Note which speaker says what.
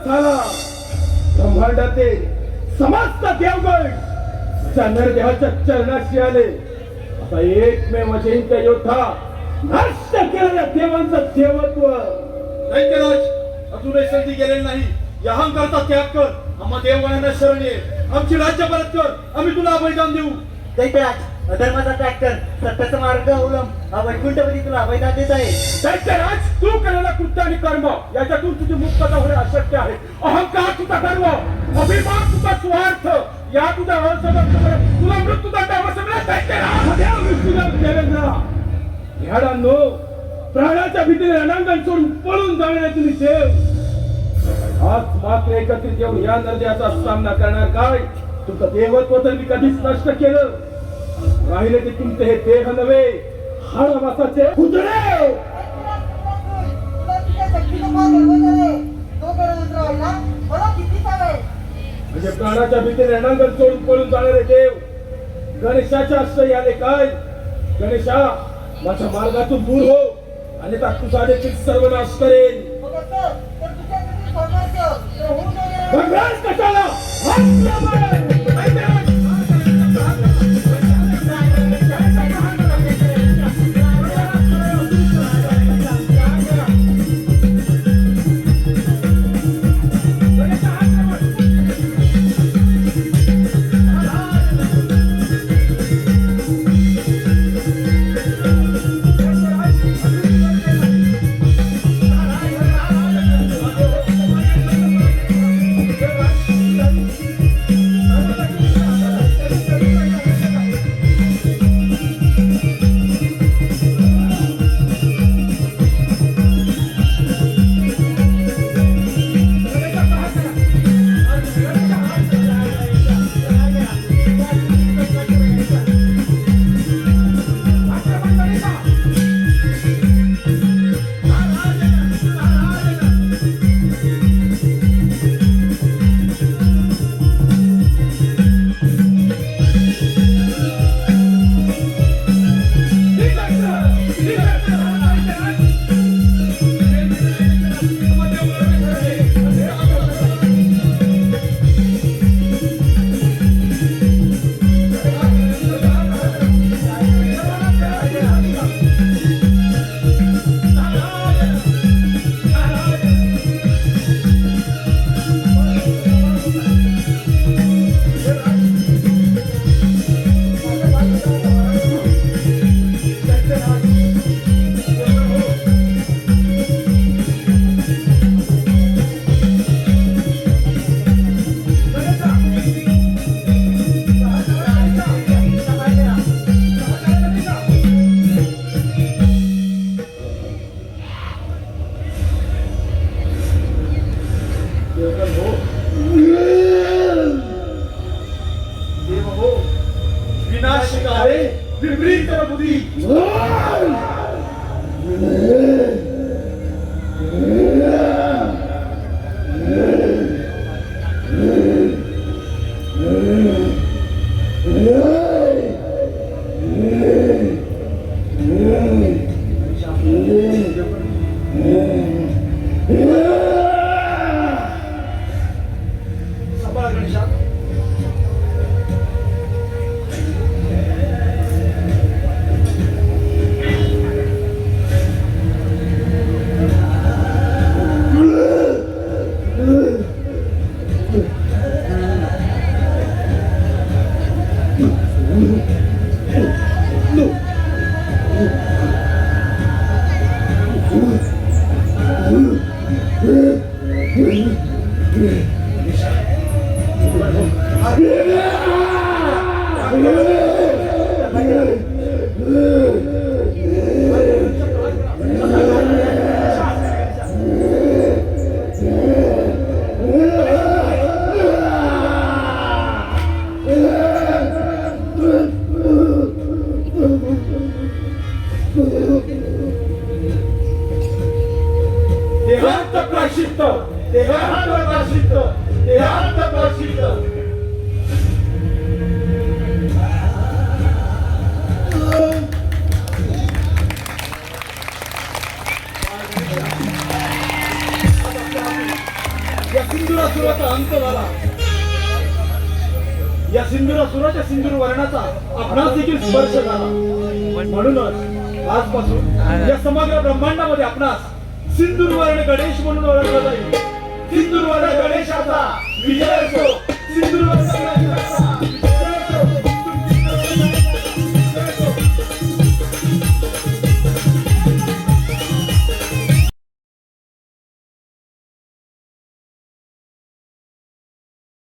Speaker 1: झाला. ब्रह्मांडाचे समस्त देवगण चंद्रदेवाच्या चरणाशी आले. आता एकमेव जयंत योद्धा नष्ट केलेल्या देवांचं देवत्व.
Speaker 2: दैत्यराज, अजूनही संधी गेलेली नाही. या अहंकारचा त्याग कर. आम्हा देवगणांना शरण ये. आमची राज्य परत कर. आम्ही तुला बलिदान देऊ.
Speaker 3: दैत्यराज, अधर्माचा त्याग कर, सत्याचा मार्ग अवलंब. हा वैकुंठपती तुला बलिदान देत आहे.
Speaker 1: दैत्यराज, तू केलेला कृत्य आणि कर्म याच्यातून तुझी मुक्तता होणे अशक्य आहे. अहंकार तुझा गर्व, अभिमान तुझा स्वार्थ, या तुझ्या असमर्थपणे तुला मृत्यूदंड आवश्यक. दैत्यराज, देवेंद्र, ह्याडांनो, प्राणाच्या भीतीने रणांगण सोडून पळून जाणारे तुम्ही देव आज मात्र एकत्रित येऊन या नरद्याचा सामना करणार काय? तुमचं देवत्व तर मी कधीच नष्ट केलं. राहिले ते तुमचे हे देह नव्हे, हाडमासाचे पुतळे. म्हणजे प्राणाच्या भीतीने रणांगण सोडून पळून जाणारे देव गणेशाच्या आश्रय आले काय? गणेशा, माझ्या मार्गातून दूर हो, आणि तुझा देखील सर्वनाश करेल. भगवान कशाला? देहांत प्रायश्चित्त, देहांत प्रायश्चित्त, देहांत प्रायश्चित्त. या
Speaker 2: शांत झाला. या सिंदुरासुराच्या सिंदूर वर्णाचा आपणास देखील स्पर्श झाला. म्हणूनच आजपासून या समग्र ब्रह्मांडामध्ये आपणास सिंदूर वर्ण गणेश म्हणून ओळखला जाईल. सिंदूर वर्ण गणेशाचा विजय असो.